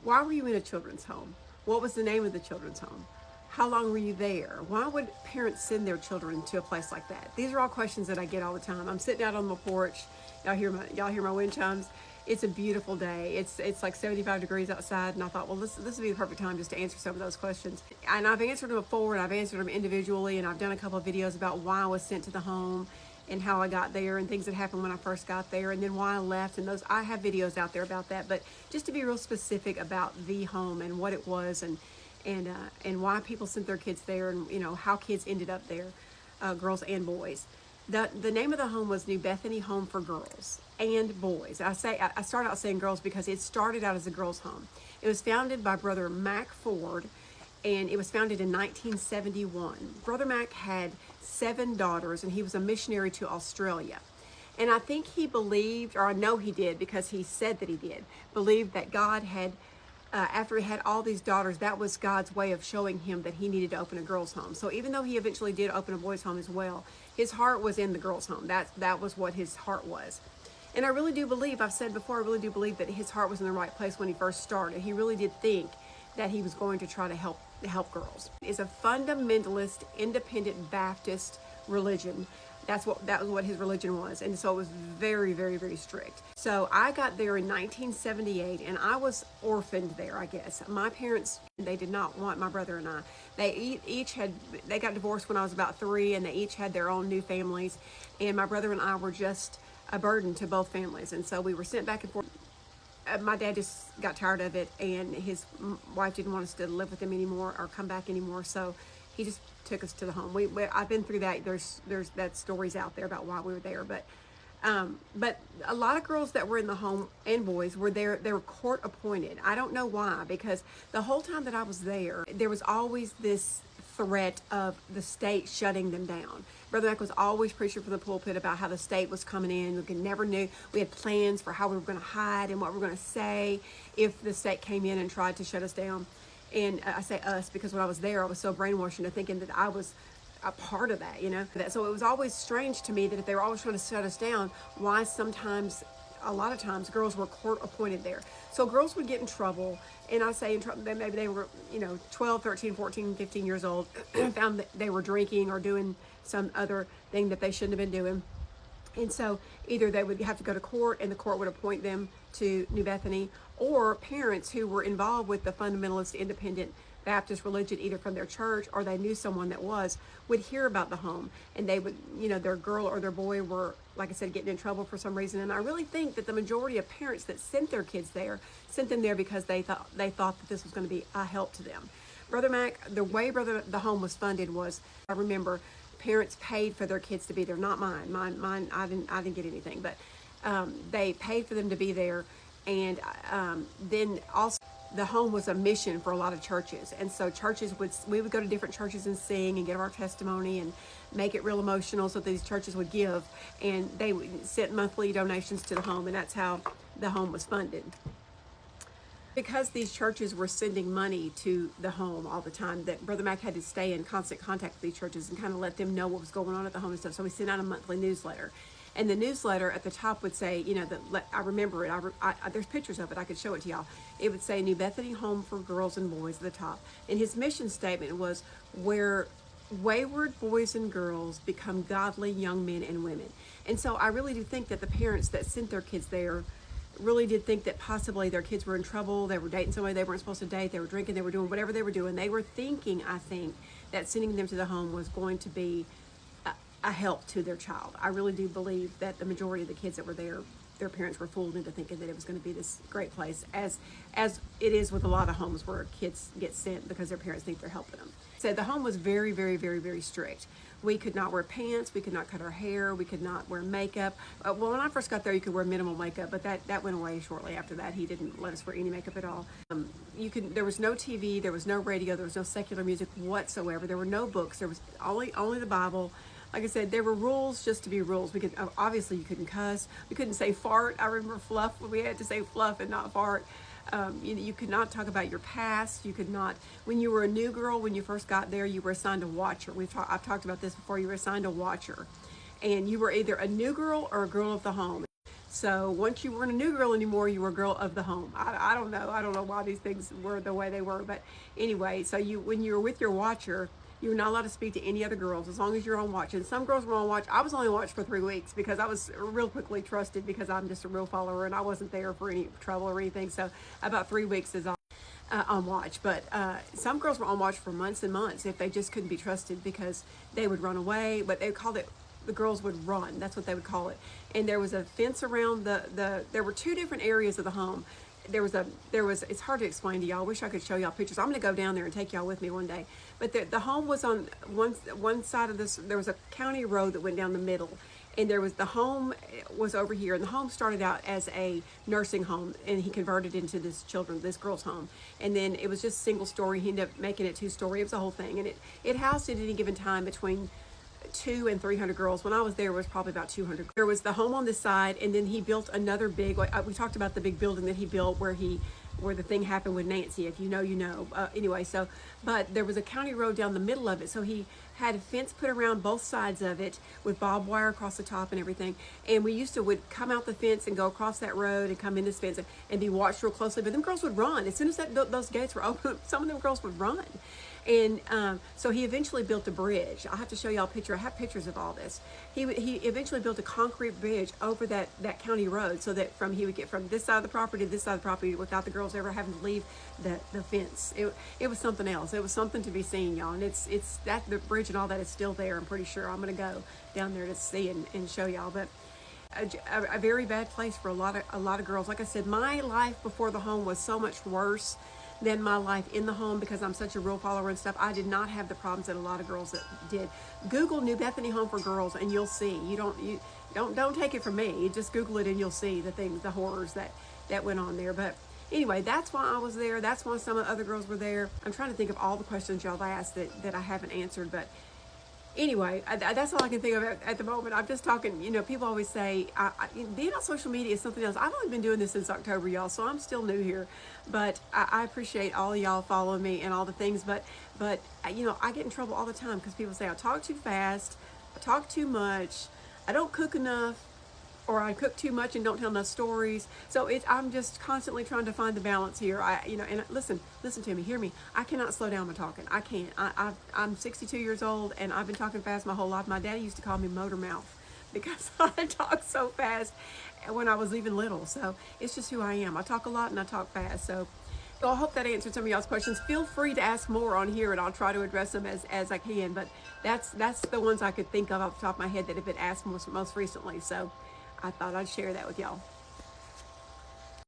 Why were you in a children's home? What was the name of the children's home? How long were you there? Why would parents send their children to a place like that? These are all questions that I get all the time. I'm sitting out on the porch. Y'all hear my wind chimes. It's a beautiful day. It's like 75 degrees outside, and I thought, well, this would be the perfect time just to answer some of those questions. And I've answered them before, and I've answered them individually, and I've done a couple of videos about why I was sent to the home and how I got there and things that happened when I first got there and then why I left, and those I have videos out there about that. But just to be real specific about the home and what it was and why people sent their kids there, and how kids ended up there, girls and boys. The name of the home was New Bethany Home for Girls and Boys. I start out saying girls because it started out as a girls' home. It was founded by Brother Mac Ford, and it was founded in 1971. Brother Mac had 7 daughters, and he was a missionary to Australia. And I think he believed, or I know he did because he said that he did, believed that God had, after he had all these daughters, that was God's way of showing him that he needed to open a girls' home. So even though he eventually did open a boys' home as well, his heart was in the girls' home. That was what his heart was. And I really do believe, I've said before, I really do believe that his heart was in the right place when he first started. He really did think that he was going to try to help girls. It's a fundamentalist, independent Baptist religion. That was what his religion was, and so it was very, very, very strict. So I got there in 1978, and I was orphaned there, I guess. My parents, they did not want my brother and I. They got divorced when I was about 3, and they each had their own new families, and my brother and I were just a burden to both families, and so we were sent back and forth. My dad just got tired of it, and his wife didn't want us to live with him anymore or come back anymore, so he just took us to the home. I've been through that. There's that stories out there about why we were there, but a lot of girls that were in the home and boys were there. They were court appointed. I don't know why, because the whole time that I was there was always this threat of the state shutting them down. Brother Mac was always preaching from the pulpit about how the state was coming in. We never knew. We had plans for how we were going to hide and what we were going to say if the state came in and tried to shut us down. And I say us because when I was there, I was so brainwashed into thinking that I was a part of that, So it was always strange to me that if they were always trying to shut us down, why a lot of times, girls were court appointed there. So girls would get in trouble, and I say in trouble, maybe they were, 12, 13, 14, 15 years old, found that they were drinking or doing some other thing that they shouldn't have been doing. And so either they would have to go to court and the court would appoint them to New Bethany, or parents who were involved with the fundamentalist independent Baptist religion, either from their church or they knew someone that would hear about the home, and they would, their girl or their boy were, like I said, getting in trouble for some reason. And I really think that the majority of parents that sent their kids there sent them there because they thought that this was going to be a help to them. Brother Mac, the way the home was funded was, I remember parents paid for their kids to be there, not mine. Mine, I didn't get anything, but they paid for them to be there, and then also the home was a mission for a lot of churches, and so we would go to different churches and sing and give our testimony and make it real emotional, so these churches would give, and they would send monthly donations to the home, and that's how the home was funded. Because these churches were sending money to the home all the time, that Brother Mac had to stay in constant contact with these churches and kind of let them know what was going on at the home and stuff. So we sent out a monthly newsletter. And the newsletter at the top would say, I remember it. There's pictures of it. I could show it to y'all. It would say New Bethany Home for Girls and Boys at the top. And his mission statement was, where wayward boys and girls become godly young men and women. And so I really do think that the parents that sent their kids there really did think that possibly their kids were in trouble. They were dating somebody they weren't supposed to date. They were drinking. They were doing whatever they were doing. They were thinking, I think, that sending them to the home was going to be a help to their child. I really do believe that the majority of the kids that were there, their parents were fooled into thinking that it was going to be this great place, as it is with a lot of homes where kids get sent because their parents think they're helping them. So the home was very, very, very, very strict. We could not wear pants. We could not cut our hair. We could not wear makeup. Well, when I first got there, you could wear minimal makeup, but that went away shortly after that. He didn't let us wear any makeup at all. There was no TV. There was no radio. There was no secular music whatsoever. There were no books. There was only the Bible. Like I said, there were rules just to be rules. Obviously you couldn't cuss. We couldn't say fart. I remember fluff. We had to say fluff and not fart. You could not talk about your past. You could not, when you were a new girl, when you first got there, you were assigned a watcher. I've talked about this before. You were assigned a watcher, and you were either a new girl or a girl of the home. So once you weren't a new girl anymore, you were a girl of the home. I don't know. I don't know why these things were the way they were. But anyway, so when you were with your watcher, you were not allowed to speak to any other girls as long as you're on watch. And some girls were on watch. I was only on watch for 3 weeks because I was real quickly trusted because I'm just a real follower and I wasn't there for any trouble or anything. So about 3 weeks is all. On watch, but some girls were on watch for months and months if they just couldn't be trusted because they would run away. But they called it, the girls would run. That's what they would call it. And there was a fence around there were 2 different areas of the home. There was it's hard to explain to y'all. I wish I could show y'all pictures. I'm gonna go down there and take y'all with me one day. But the home was on one side of this. There was a county road that went down the middle, and the home was over here, and the home started out as a nursing home, and he converted into this girl's home, and then it was just single story. He ended up making it 2-story. It was a whole thing, and it housed at any given time between 200 and 300 girls. When I was there, it was probably about 200. There was the home on this side, and then he built another big, we talked about the big building that he built where the thing happened with Nancy. If you know, you know. Anyway, but there was a county road down the middle of it, so he had a fence put around both sides of it with barbed wire across the top and everything. And we would come out the fence and go across that road and come in this fence and be watched real closely. But them girls would run as soon as those gates were open. Some of them girls would run. And so he eventually built a bridge. I'll have to show y'all a picture. I have pictures of all this. He eventually built a concrete bridge over that county road so that he would get from this side of the property to this side of the property without the girls ever having to leave the fence. It was something else. It was something to be seen, y'all. And it's that the bridge and all that is still there. I'm pretty sure. I'm gonna go down there to see and show y'all. But a very bad place for a lot of girls. Like I said, my life before the home was so much worse than my life in the home because I'm such a real follower and stuff. I did not have the problems that a lot of girls that did. Google New Bethany Home for Girls and you'll see. You don't take it from me. You just Google it and you'll see the horrors that went on there. But anyway, that's why I was there. That's why some of the other girls were there. I'm trying to think of all the questions y'all asked that I haven't answered, but anyway, that's all I can think of at the moment. I'm just talking, people always say, being on social media is something else. I've only been doing this since October, y'all, so I'm still new here. But I appreciate all of y'all following me and all the things. But I get in trouble all the time because people say I talk too fast, I talk too much, I don't cook enough, or I cook too much and don't tell enough stories. So I'm just constantly trying to find the balance here. And listen to me, hear me. I cannot slow down my talking. I can't. I'm 62 years old and I've been talking fast my whole life. My daddy used to call me motor mouth because I talk so fast when I was even little. So it's just who I am. I talk a lot and I talk fast. So I hope that answered some of y'all's questions. Feel free to ask more on here and I'll try to address them as I can. But that's the ones I could think of off the top of my head that have been asked most recently. So I thought I'd share that with y'all.